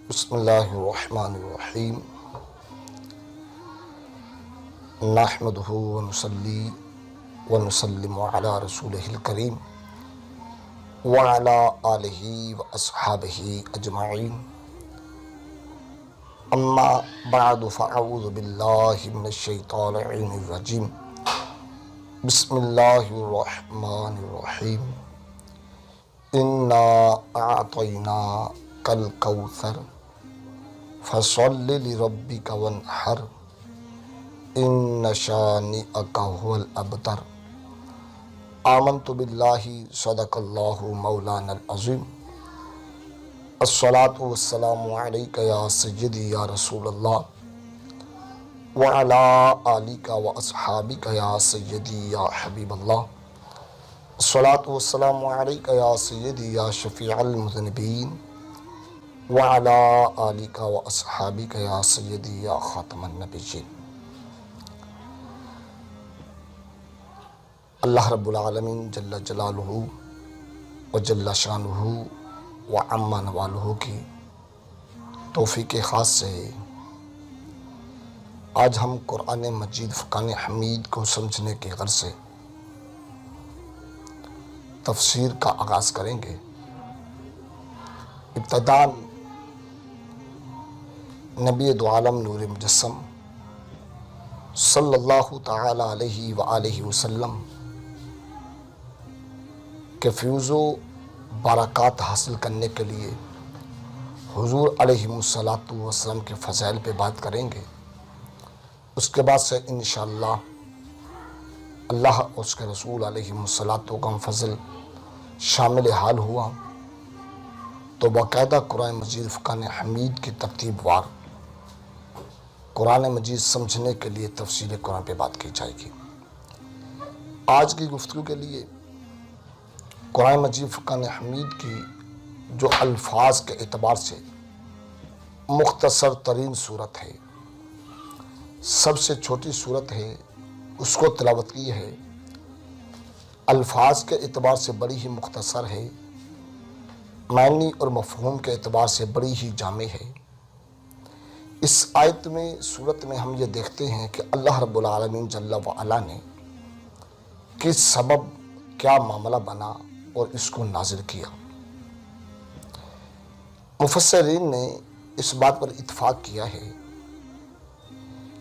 بسم اللہ الرحمن الرحیم نحمدہ ونصلی ونسلم علی رسولہ الکریم وعلی آلہ واصحابہ اجمعین اما بعد فاعوذ باللہ من الشیطان الرجیم بسم اللہ الرحمن الرحیم انا اعطیناک الکوثر فصل لربک وانحر ان شانئک هو الابتر آمنت باللہ صدق اللہ مولانا العظیم الصلاۃ والسلام علیک یا سیدی یا رسول اللہ وعلی آلک واصحابک یا سیدی یا حبیب اللہ الصلاۃ والسلام علیک یا سیدی یا شفیع المذنبین وعلی آلک واصحابک یا سیدی یا خاتم النبیین۔ اللہ رب العالمین جل جلالہ و جل شانہ و عم نوالہ کی توفیق خاص سے آج ہم قرآن مجید فرقان حمید کو سمجھنے کے غرض سے تفسیر کا آغاز کریں گے۔ ابتداً نبی دو عالم نور مجسم صلی اللہ تعالی علیہ وآلہ وسلم کے فیوز و برکات حاصل کرنے کے لیے حضور علیہ الصلاۃ والسلام کے فضائل پہ بات کریں گے۔ اس کے بعد سے انشاءاللہ اللہ اور اس کے رسول علیہ الصلاۃ کا فضل شامل حال ہوا تو باقاعدہ قرآن مجید فرقان حمید کی ترتیب وار قرآن مجید سمجھنے کے لیے تفسیر قرآن پہ بات کی جائے گی۔ آج کی گفتگو کے لیے قرآن مجید فرقان حمید کی جو الفاظ کے اعتبار سے مختصر ترین صورت ہے، سب سے چھوٹی صورت ہے، اس کو تلاوت کی ہے، الفاظ کے اعتبار سے بڑی ہی مختصر ہے، معنی اور مفہوم کے اعتبار سے بڑی ہی جامع ہے۔ اس آیت میں صورت میں ہم یہ دیکھتے ہیں کہ اللہ رب العالمین جل وعلا نے کس سبب کیا معاملہ بنا اور اس کو نازل کیا۔ مفسرین نے اس بات پر اتفاق کیا ہے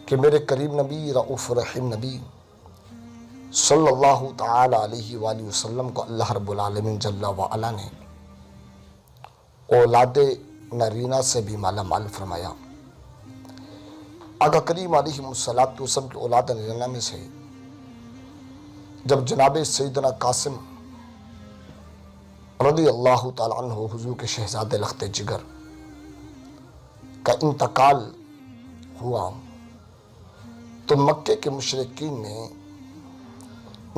کہ میرے قریب نبی رؤوف رحیم نبی صلی اللہ تعالی علیہ وآلہ وسلم کو اللہ رب العالمین جل وعلا نے اولاد نرینہ سے بھی مالا مال فرمایا۔ آقا کریم علیہ الصلاۃ والسلام کی اولاد نرینہ میں سے جب جناب سیدنا قاسم رضی اللہ تعالیٰ عنہ حضور کے شہزادے لخت جگر کا انتقال ہوا تو مکے کے مشرکین نے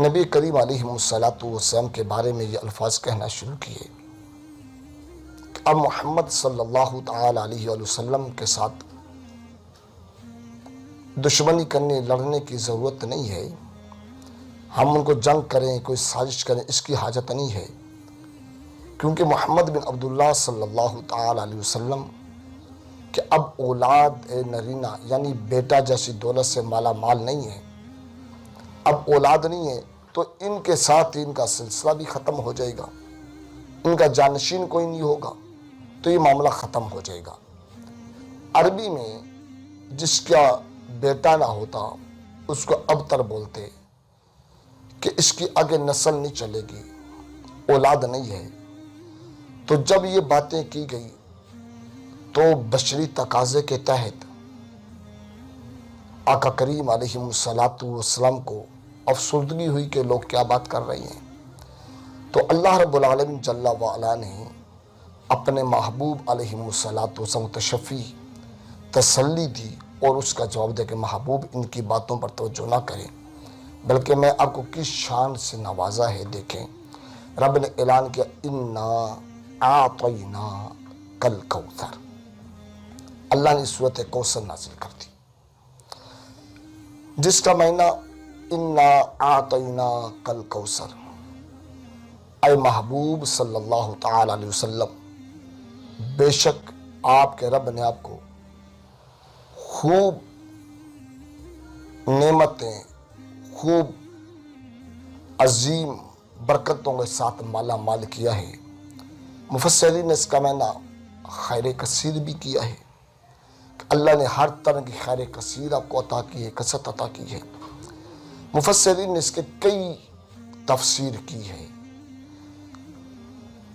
نبی کریم علیہ الصلاۃ والسلام کے بارے میں یہ الفاظ کہنا شروع کیے کہ اب محمد صلی اللہ تعالیٰ علیہ وآلہ وسلم کے ساتھ دشمنی کرنے لڑنے کی ضرورت نہیں ہے، ہم ان کو جنگ کریں، کوئی سازش کریں، اس کی حاجت نہیں ہے، کیونکہ محمد بن عبداللہ صلی اللہ تعالی علیہ وسلم کہ اب اولاد نرینہ یعنی بیٹا جیسی دولت سے مالا مال نہیں ہے، اب اولاد نہیں ہے تو ان کے ساتھ ان کا سلسلہ بھی ختم ہو جائے گا، ان کا جانشین کوئی نہیں ہوگا تو یہ معاملہ ختم ہو جائے گا۔ عربی میں جس کا بیٹا نہ ہوتا اس کو ابتر بولتے کہ اس کی آگے نسل نہیں چلے گی، اولاد نہیں ہے۔ تو جب یہ باتیں کی گئی تو بشری تقاضے کے تحت آقا کریم علیہ الصلاۃ والسلام کو افسردگی ہوئی کہ لوگ کیا بات کر رہے ہیں، تو اللہ رب العالمین جل وعلا نے اپنے محبوب علیہ الصلاۃ والسلام تشفی تسلی دی اور اس کا جواب دے کہ محبوب ان کی باتوں پر توجہ نہ کریں، بلکہ میں آپ کو کس شان سے نوازا ہے۔ دیکھیں رب نے اعلان کیا انا اعطیناک الکوثر، اللہ نے سورۃ کوثر نازل کر دی جس کا معنی انا اعطیناک الکوثر، اے محبوب صلی اللہ تعالی علیہ وسلم، بے شک آپ کے رب نے آپ کو خوب نعمتیں، خوب عظیم برکتوں کے ساتھ مالا مال کیا ہے۔ مفسرین نے اس کا معنی خیر کثیر بھی کیا ہے کہ اللہ نے ہر طرح کی خیر کثیر آپ کو عطا کی ہے، کثرت عطا کی ہے۔ مفسرین نے اس کے کئی تفسیر کی ہے،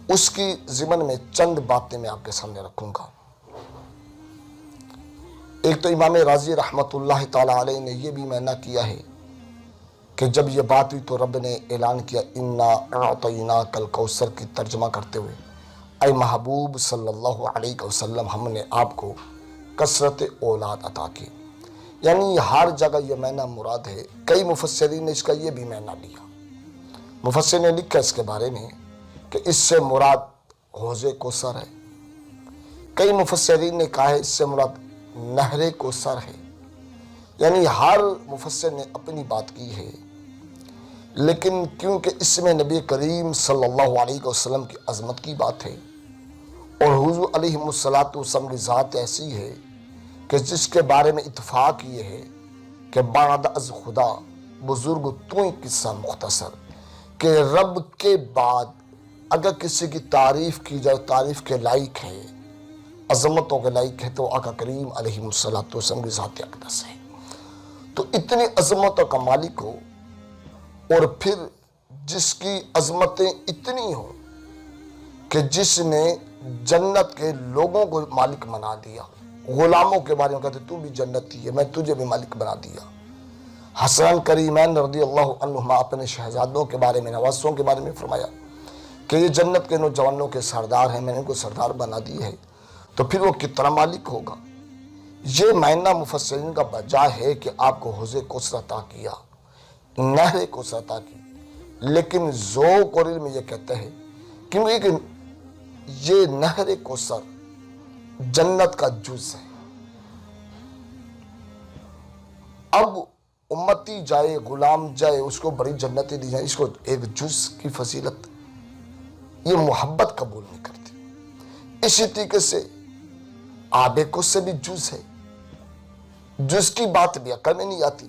اس کی ضمن میں چند باتیں میں آپ کے سامنے رکھوں گا۔ ایک تو امام راضی رحمۃ اللہ تعالی علیہ نے یہ بھی معنی کیا ہے کہ جب یہ بات ہوئی تو رب نے اعلان کیا انا اعطیناک الکوثر کی ترجمہ کرتے ہوئے، اے محبوب صلی اللہ علیہ وسلم ہم نے آپ کو کثرت اولاد عطا کی۔ یعنی ہر جگہ یہ معنی مراد ہے۔ کئی مفسرین نے اس کا یہ بھی معنی لیا۔ مفسر نے لکھا اس کے بارے میں کہ اس سے مراد حوض کوثر ہے۔ کئی مفسرین نے کہا ہے اس سے مراد نہر کوثر ہے۔ یعنی ہر مفسر نے اپنی بات کی ہے، لیکن کیونکہ اس میں نبی کریم صلی اللہ علیہ وسلم کی عظمت کی بات ہے اور حضور علیہ الصلوۃ والسلام کی ذات ایسی ہے کہ جس کے بارے میں اتفاق یہ ہے کہ بعد از خدا بزرگ تو ہی قصہ مختصر، کہ رب کے بعد اگر کسی کی تعریف کی جائے تعریف کے لائق ہے، عظمتوں کے لائق ہے، تو آقا کریم علیہ الصلوۃ والسلام کی ذات اقدس ہے۔ تو اتنی عظمتوں کا مالک ہو اور پھر جس کی عظمتیں اتنی ہوں کہ جس نے جنت کے لوگوں کو مالک بنا دیا، غلاموں کے بارے میں کہتے تو بھی جنتی ہے، میں تجھے بھی مالک بنا دیا۔ حسن کریمین رضی اللہ عنہما اپنے شہزادوں کے بارے میں، نواسوں کے بارے میں فرمایا کہ یہ جنت کے نوجوانوں کے سردار ہیں، میں نے ان کو سردار بنا دی ہے، تو پھر وہ کتنا مالک ہوگا۔ یہ معنی مفسرین کا بجا ہے کہ آپ کو حوض کوثر عطا کیا، نہر کوثر عطا کی، لیکن ذوق اور علم یہ کہتے ہیں کیونکہ یہ نہر کوثر جنت کا جز ہے۔ اب امتی جائے، غلام جائے، اس کو بڑی جنتیں دی جائیں، اس کو ایک جز کی فضیلت یہ محبت قبول نہیں کرتی۔ اسی طریقے سے آب کوثر بھی جز ہے، جز کی بات بھی عقل میں نہیں آتی،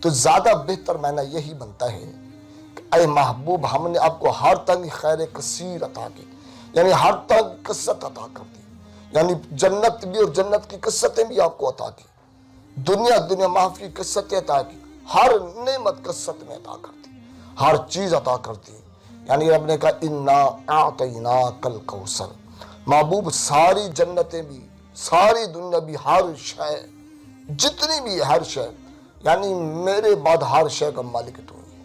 تو زیادہ بہتر معنی یہی بنتا ہے کہ اے محبوب ہم نے آپ کو ہر طرح کی خیر کثیر عطا کی، یعنی ہر طرح کی کثرت عطا کر دی، یعنی جنت بھی اور جنت کی کثرتیں بھی آپ کو عطا کی، دنیا معاف کی کثرتیں عطا کی، ہر نعمت کثرت میں عطا کر دی، ہر چیز عطا کر دی۔ یعنی رب نے کہا انا اعطیناک الکوثر، محبوب ساری جنتیں بھی، ساری دنیا بھی، ہر شے جتنی بھی ہر شے، یعنی میرے بعد ہر شے کا مالک تو ہی ہے،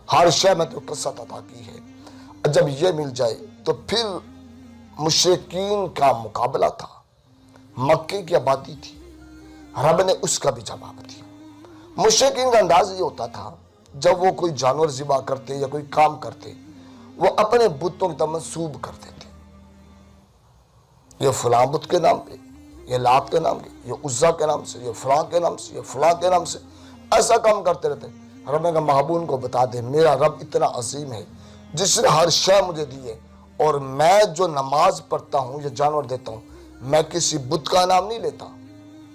ہر شے میں تو کثرت عطا کی ہے۔ جب یہ مل جائے تو پھر مشرکین کا مقابلہ تھا، مکے کی آبادی تھی، رب نے اس کا بھی جواب دیا۔ مشرکین کا انداز یہ ہوتا تھا جب وہ کوئی جانور ذبح کرتے یا کوئی کام کرتے، وہ اپنے بتوں کی طرف منسوب کرتے تھے، یہ فلاں بت کے نام پہ، یہ لات کے نام پہ، یہ عزا کے نام سے، یہ فلاں کے نام سے، یہ فلاں کے نام سے، ایسا کام کرتے رہتے۔ رب نے کہا محبوب کو بتا دے میرا رب اتنا عظیم ہے جس نے ہر شے مجھے دی ہے، اور میں جو نماز پڑھتا ہوں یا جانور دیتا ہوں، میں کسی بت کا نام نہیں لیتا،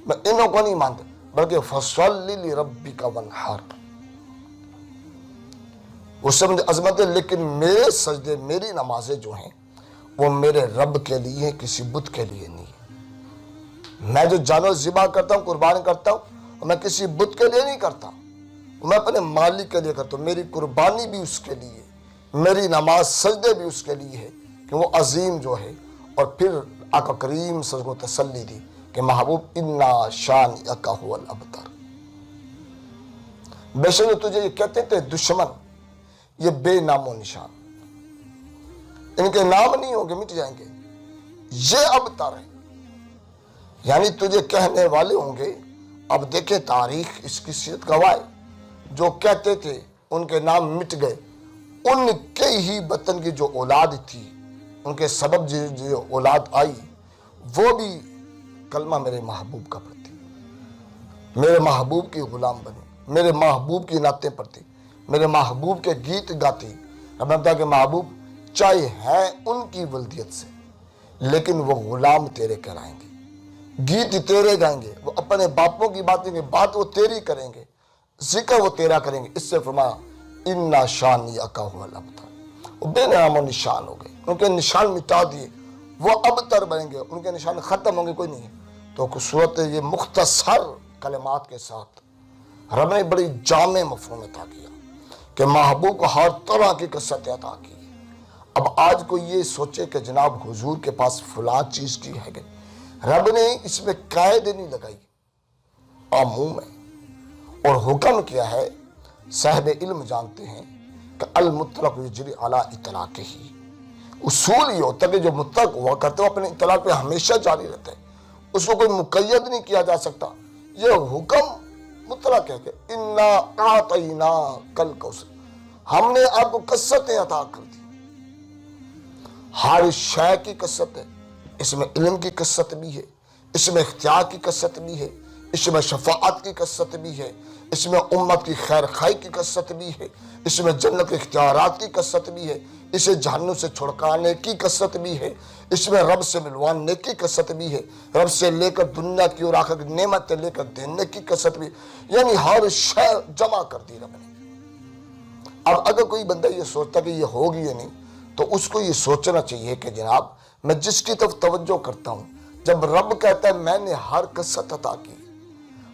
میں انہوں کو نہیں مانتا، بلکہ فصلی لربک وانحر، وہ سب مجھے عظمت ہے، لیکن میرے سجدے، میری نمازیں جو ہیں وہ میرے رب کے لیے ہیں، کسی بت کے لیے نہیں۔ میں جو جانور ذبح کرتا ہوں، قربان کرتا ہوں، میں کسی بت کے لیے نہیں کرتا، میں اپنے مالک کے لیے کرتا ہوں، میری قربانی بھی اس کے لیے، میری نماز سجدے بھی اس کے لیے ہے کہ وہ عظیم جو ہے۔ اور پھر آقا کریم صلی اللہ علیہ وسلم کو تسلی دی کہ محبوب انا شانئک ھو الابتر، بے شک تجھے یہ کہتے تھے دشمن، یہ بے نام و نشان، ان کے نام نہیں ہوں گے، مٹ جائیں گے، یہ ابتر ہے، یعنی تجھے کہنے والے ہوں گے۔ اب دیکھیں تاریخ اس کی سیرت گواہ ہے، جو کہتے تھے ان کے نام مٹ گئے، ان کے ہی وطن کی جو اولاد تھی، ان کے سبب جو اولاد آئی، وہ بھی کلمہ میرے محبوب کا پڑھتی، میرے محبوب کی غلام بنی، میرے محبوب کی نعتیں پڑھتی، میرے محبوب کے گیت گاتی۔ اب کہ محبوب چاہے ہیں ان کی ولدیت سے، لیکن وہ غلام تیرے کہلائیں گے، گیت تیرے گائیں گے، وہ اپنے باپوں کی باتیں گے، بات وہ تیری کریں گے، ذکر وہ تیرا کریں گے۔ اس سے فرمایا اِنَّا شَانِئَکَ هُوَ الْأَبْتَرُ، وہ بے نام و نشان ہو گئے، ان کے نشان مٹا دیے، وہ ابتر بنیں گے، ان کے نشان ختم ہوں گے، کوئی نہیں ہے۔ تو صورت یہ مختصر کلمات کے ساتھ رب نے بڑی جامع مفہوم عطا کیا کہ محبوب کو ہر طرح کی کثرت عطا کی۔ اب آج کوئی یہ سوچے کہ جناب حضور کے پاس فلاں چیز کی ہے کہ رب نے اس میں قید نہیں لگائی، عموم ہے، اور حکم کیا ہے صاحب علم جانتے ہیں کہ المطلق یجری علی اطلاقہ ہی، اصول یہ ہوتا ہے کہ جو مطلق ہوا کرتے وہ اپنے اطلاق پہ ہمیشہ جاری رہتا ہے، اس کو کوئی مقید نہیں کیا جا سکتا۔ یہ حکم مطلق ہے کہ انا اعطیناک الکوثر، ہم نے آپ کو کثرتیں عطا کر دی، ہر شے کی کثرت ہے، اس میں علم کی کثرت بھی ہے، اس میں اختیار کی کثرت بھی ہے، اس میں شفاعت کی کثرت بھی ہے، اس میں امت کی خیر خائی کی کثرت بھی ہے، اس میں جنت کے اختیارات کی کثرت بھی ہے، اسے جہنم سے چھڑکانے کی کثرت بھی ہے، اس میں رب سے ملوانے کی کثرت بھی ہے، رب سے لے کر دنیا کی اور آخرت کی نعمتیں لے کر دینے کی کثرت بھی، یعنی ہر شے جمع کر دی رب نے۔ اب اگر کوئی بندہ یہ سوچتا کہ یہ ہوگی یا نہیں، تو اس کو یہ سوچنا چاہیے کہ جناب میں جس کی طرف توجہ کرتا ہوں، جب رب کہتا ہے میں نے ہر کثرت عطا کی،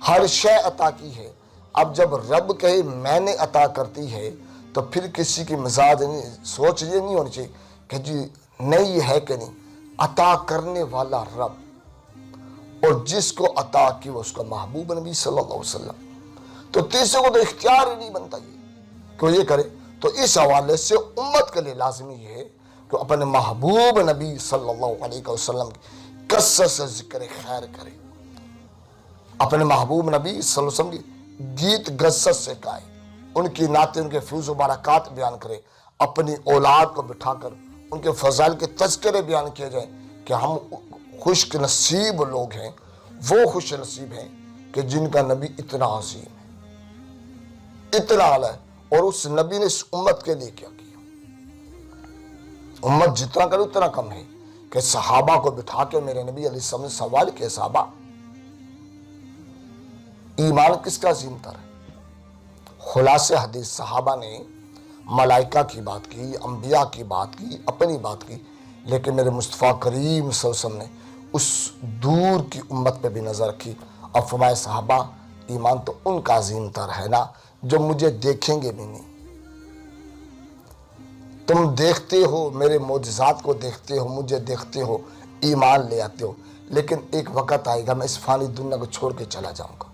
ہر شے عطا کی ہے، اب جب رب کہے میں نے عطا کرتی ہے تو پھر کسی کی مزاج سوچ یہ نہیں ہونی چاہیے کہ جی نہیں ہے کہ نہیں، عطا کرنے والا رب، اور جس کو عطا کی وہ اس کا محبوب نبی صلی اللہ علیہ وسلم، تو تیسرے کو تو اختیار ہی نہیں بنتا یہ کہ وہ یہ کرے۔ تو اس حوالے سے امت کے لیے لازمی یہ ہے کہ اپنے محبوب نبی صلی اللہ علیہ وسلم کی کثرت سے ذکر خیر کرے، اپنے محبوب نبی صلی اللہ علیہ وسلم کی گیت گزت سے گائے، ان کی نعتیں، ان کے فیض و برکات بیان کرے، اپنی اولاد کو بٹھا کر ان کے فضائل کے تذکرے بیان کیے جائیں کہ ہم خوش نصیب لوگ ہیں، وہ خوش نصیب ہیں کہ جن کا نبی اتنا عظیم ہے، اتنا اعلیٰ ہے، اور اس نبی نے اس امت کے لیے کیا کیا۔ امت جتنا کرے اتنا کم ہے کہ صحابہ کو بٹھا کے میرے نبی علیہ السلام نے سوال کیا، صحابہ ایمان کس کا عظیم تر ہے؟ خلاصہ حدیث صحابہ نے ملائکہ کی بات کی، انبیاء کی بات کی، اپنی بات کی، لیکن میرے مصطفیٰ کریم صلی اللہ علیہ وسلم نے اس دور کی امت پہ بھی نظر رکھی اور فرمایا صحابہ ایمان تو ان کا عظیم تر ہے نا جو مجھے دیکھیں گے بھی نہیں۔ تم دیکھتے ہو، میرے معجزات کو دیکھتے ہو، مجھے دیکھتے ہو، ایمان لے آتے ہو، لیکن ایک وقت آئے گا میں اس فانی دنیا کو چھوڑ کے چلا جاؤں گا،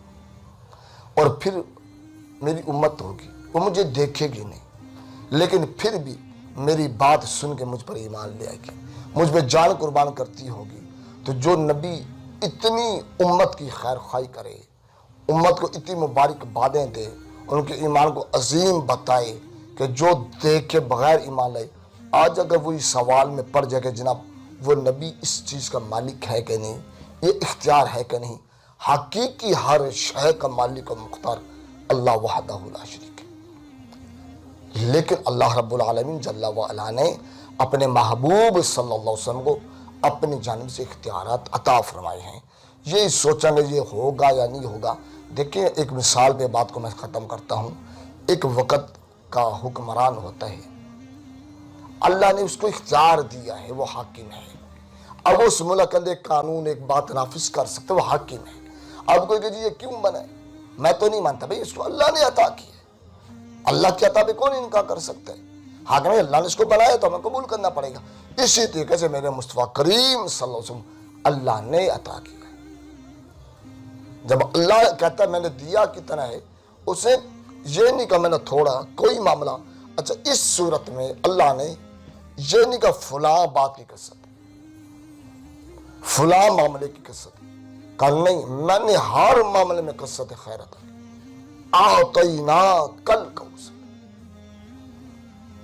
اور پھر میری امت ہوگی وہ مجھے دیکھے گی نہیں، لیکن پھر بھی میری بات سن کے مجھ پر ایمان لے آئے گی، مجھ پہ جان قربان کرتی ہوگی۔ تو جو نبی اتنی امت کی خیر خواہی کرے، امت کو اتنی مبارک بادیں دے، ان کے ایمان کو عظیم بتائے کہ جو دیکھ کے بغیر ایمان لائے، آج اگر وہی سوال میں پڑ جائے کہ جناب وہ نبی اس چیز کا مالک ہے کہ نہیں، یہ اختیار ہے کہ نہیں، حقیقی ہر شے کا مالک و مختار اللہ وحدہ لا شریک ہے، لیکن اللہ رب العالمین جل وعلا نے اپنے محبوب صلی اللہ علیہ وسلم کو اپنی جانب سے اختیارات عطا فرمائے ہیں۔ یہ سوچیں گے یہ ہوگا یا نہیں ہوگا، دیکھیں ایک مثال پہ بات کو میں ختم کرتا ہوں۔ ایک وقت کا حکمران ہوتا ہے، اللہ نے اس کو اختیار دیا ہے، وہ حاکم ہے، اب اس ملک کے اندر ایک قانون ایک بات نافذ کر سکتے، وہ حاکم ہے۔ اب کوئی کہ جی یہ کیوں بنا ہے، میں تو نہیں مانتا، بھائی اس کو اللہ نے عطا کی ہے، اللہ کے عطا پہ کون انکار کر سکتا ہے، حاکم ہے، اللہ نے اس کو بنایا تو ہمیں قبول کرنا پڑے گا۔ اسی طریقے سے میرے مصطفیٰ کریم صلی اللہ علیہ وسلم اللہ نے عطا کیا ہے۔ جب اللہ کہتا ہے میں نے دیا کتنا ہے، اسے یہ نہیں کہا میں نے تھوڑا، کوئی معاملہ اچھا اس صورت میں اللہ نے یہ نہیں کہا فلاں بات کی کثرت، فلاں معاملے کی کثرت، کہا نہیں میں نے ہر معاملے میں کثرت خیر عطا کی، اعطیناک الکوثر،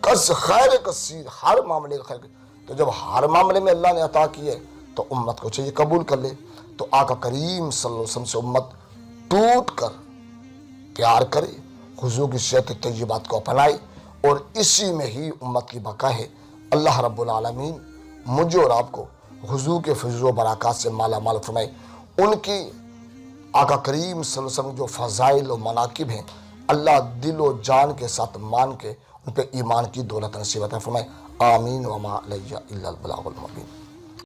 کس خیر کثیر، ہر معاملے کا خیر۔ تو جب ہر معاملے میں اللہ نے عطا کی ہے تو امت کو چاہیے قبول کر لے۔ تو آقا کریم صلی اللہ علیہ وسلم سے امت ٹوٹ کر پیار کرے، حضور کی سیرت طیبات کو اپنائے، اور اسی میں ہی امت کی بقا ہے۔ اللہ رب العالمین مجھے اور آپ کو حضور کے فضل و برکات سے مالا مال فرمائے. ان کی آقا کریم صلی اللہ علیہ وسلم جو فضائل و مناقب ہیں اللہ دل و جان کے ساتھ مان کے ان پہ ایمان کی دولت نصیب عطا فرمائے. آمین. وما علیہ الا البلاغ المبین.